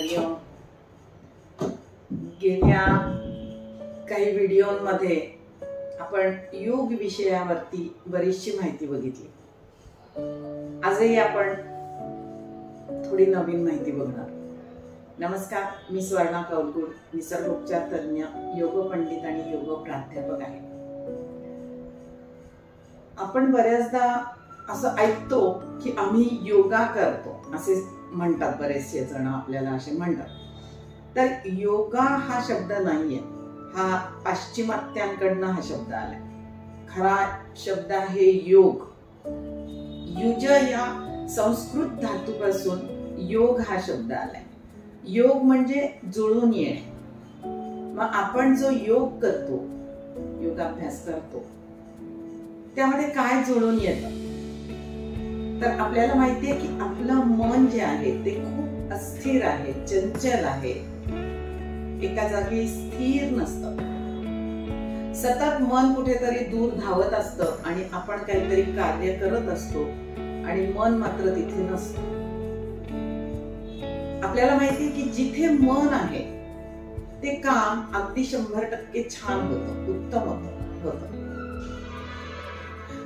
हरिओम. गेल्या काही व्हिडिओमध्ये आपण योग विषयावरती बरीचशी माहिती बघितली. आजही आपण थोडी नवीन माहिती बघणार. नमस्कार, मी स्वर्णा कौलगुड, निसर्गोपचार तज्ञ, योग पंडित आणि योग प्राध्यापक आहे. आपण बऱ्याचदा असं ऐकतो की आम्ही योगा करतो असे म्हणतात, बरेचसे जण आपल्याला असे म्हणतात. तर योगा हा शब्द नाहीये, हा पाश्चिमात्यांकडनं हा शब्द आलाय. खरा शब्द आहे योग. युज या संस्कृत धातूपासून योग हा शब्द आलाय. योग म्हणजे जुळून येणे. मग आपण जो योग करतो, योगाभ्यास करतो, त्यामध्ये काय जुळून येतं? तर आपल्याला माहितीये की आपलं मन जे आहे ते खूप अस्थिर आहे, चंचल आहे, एका जागी स्थिर नसतं. सतत मन कुठेतरी दूर धावत असतं आणि आपण काहीतरी कार्य करत असतो आणि मन मात्र तिथे नसतं. आपल्याला माहितीये की जिथे मन आहे ते काम अगदी 100% छान होतं, उत्तम होतं.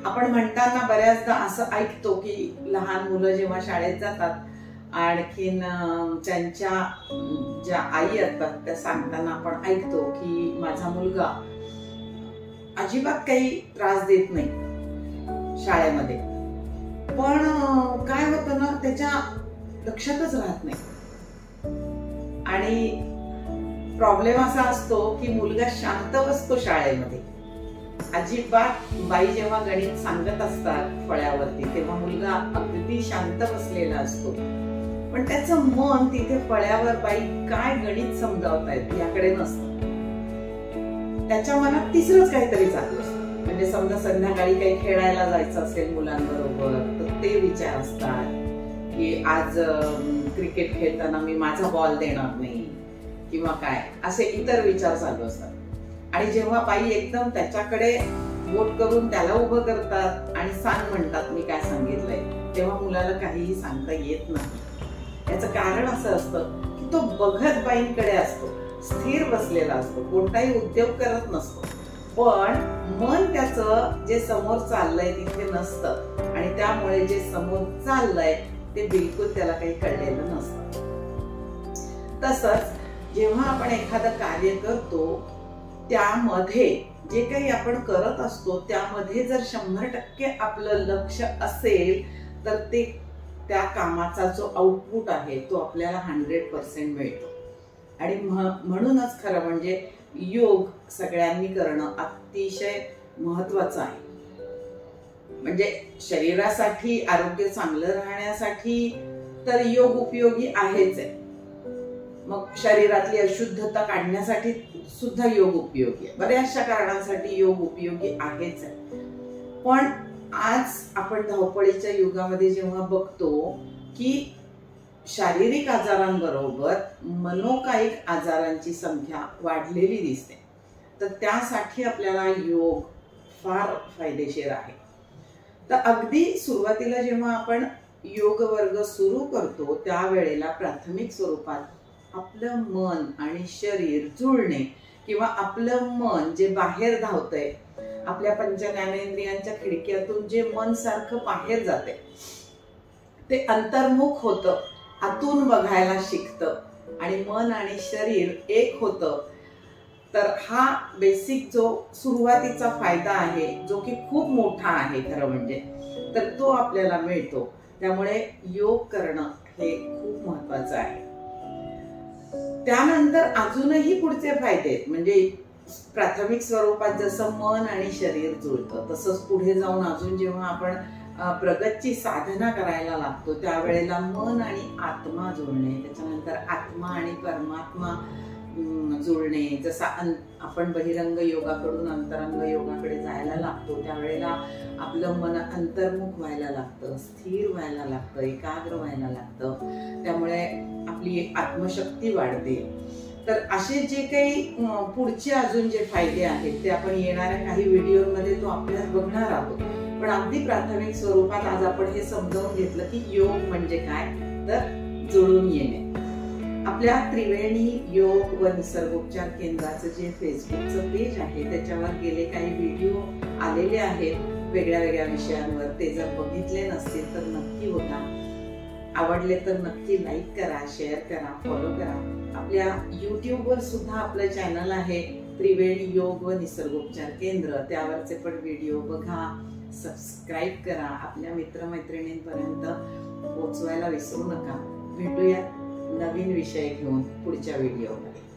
आपण म्हणताना बऱ्याचदा असं ऐकतो की लहान मुलं जेव्हा शाळेत जातात, आणखीन त्यांच्या ज्या आई असतात त्या सांगताना आपण ऐकतो की माझा मुलगा अजिबात काही त्रास देत नाही शाळेमध्ये. पण काय होतं ना, त्याच्या लक्षातच राहत नाही. आणि प्रॉब्लेम असा असतो की मुलगा शांत बसतो शाळेमध्ये. अजिबात बाई जेव्हा गणित सांगत असतात फळ्यावरती, तेव्हा मुलगा अगदी शांत बसलेला असतो. पण त्याचं मन तिथे फळ्यावर बाई काय गणित समजावतायत याकडे नसतं. त्याच्या मनात तिसरंच काहीतरी चालू असतं. म्हणजे समजा संध्याकाळी काही खेळायला जायचं असेल मुलांबरोबर, तर ते विचार असतात की आज क्रिकेट खेळताना मी माझा बॉल देणार नाही किंवा काय, असे इतर विचार चालू असतात. आणि जेव्हा बाई एकदम त्याच्याकडे बोट करून त्याला उभं करतात आणि सांग म्हणतात मी काय सांगितलंय, तेव्हा मुलाला काहीही सांगता येत नाही. याचं कारण असं असतं की तो बघत बाईंकडे असतो, स्थिर बसलेला असतो, कोणताही उद्योग करत नसतो. पण मन त्याचं जे समोर चाललंय तिथे नसतं आणि त्यामुळे जे समोर चाललंय ते बिलकुल त्याला काही कळलेलं नसतं. तसंच जेव्हा आपण एखादं कार्य करतो त्यामध्ये जे काही आपण करत असतो त्यामध्ये जर 100% आपलं लक्ष असेल तर ते त्या कामाचा जो आउटपुट आहे तो आपल्याला 100% मिळतो. आणि म्हणूनच खरं म्हणजे योग सगळ्यांनी करणं अतिशय महत्वाचं आहे. म्हणजे शरीरासाठी, आरोग्य चांगलं राहण्यासाठी तर योग उपयोगी आहेच आहे. मग शरीरातली अशुद्धता काढण्यासाठी सुद्धा योग उपयोगी आहे. बऱ्याचशा कारणांसाठी योग उपयोगी आहेच आहे. पण आज आपण धावपळीच्या युगामध्ये जेव्हा बघतो की शारीरिक आजारांबरोबर मनोकायिक आजारांची संख्या वाढलेली दिसते, तर त्यासाठी आपल्याला योग फार फायदेशीर आहे. तर अगदी सुरुवातीला जेव्हा आपण योग वर्ग सुरू करतो त्यावेळेला प्राथमिक स्वरूपात आपलं मन आणि शरीर जुळणे, किंवा आपलं मन जे बाहेर धावतंय, आपल्या पंचज्ञानेंद्रियांच्या खिडक्यातून जे मन सारखं बाहेर जाते ते अंतर्मुख होतं, आतून बघायला शिकतं आणि मन आणि शरीर एक होतं. तर हा बेसिक जो सुरुवातीचा फायदा आहे, जो की खूप मोठा आहे खरं म्हणजे, तर तो आपल्याला मिळतो. त्यामुळे योग करणं हे खूप महत्वाचं आहे. त्यानंतर अजूनही पुढचे फायदे आहेत. म्हणजे प्राथमिक स्वरूपात जसं मन आणि शरीर जुळतं, तसंच पुढे जाऊन अजून जेव्हा आपण प्रगतची साधना करायला लागतो त्यावेळेला मन आणि आत्मा जुळणे, त्याच्यानंतर आत्मा आणि परमात्मा जुळणे. जसा आपण बहिरंग योगाकडून अंतरंग योगाकडे जायला लागतो त्यावेळेला आपलं मन अंतर्मुख व्हायला लागतं, स्थिर व्हायला लागतं, एकाग्र व्हायला लागतं. त्यामुळे आपली आत्मशक्ती वाढते. तर असे जे काही पुढचे अजून जे फायदे आहेत ते आपण येणाऱ्या काही व्हिडिओमध्ये तो अभ्यास बघणार आहोत. पण अगदी प्राथमिक स्वरूपात आज आपण हे समजावून घेतलं की योग म्हणजे काय, तर जुळून येणे. आपल्या त्रिवेणी योग व निसर्गोपचार केंद्राचं जे फेसबुकचं पेज आहे त्याच्यावर गेले काही व्हिडिओ आलेले आहेत वेगळ्या वेगळ्या विषयांवर. ते जर बघितले नसतील तर नक्की बघा. आवडले तर नक्की लाईक करा, शेअर करा, फॉलो करा. आपल्या युट्यूबवर सुद्धा आपलं चॅनल आहे त्रिवेणी योग व निसर्गोपचार केंद्र. त्यावरचे पण व्हिडिओ बघा, सबस्क्राईब करा, आपल्या मित्रमैत्रिणींपर्यंत पोहोचवायला विसरू नका. भेटूया नवीन विषय घेऊन पुढच्या व्हिडिओमध्ये.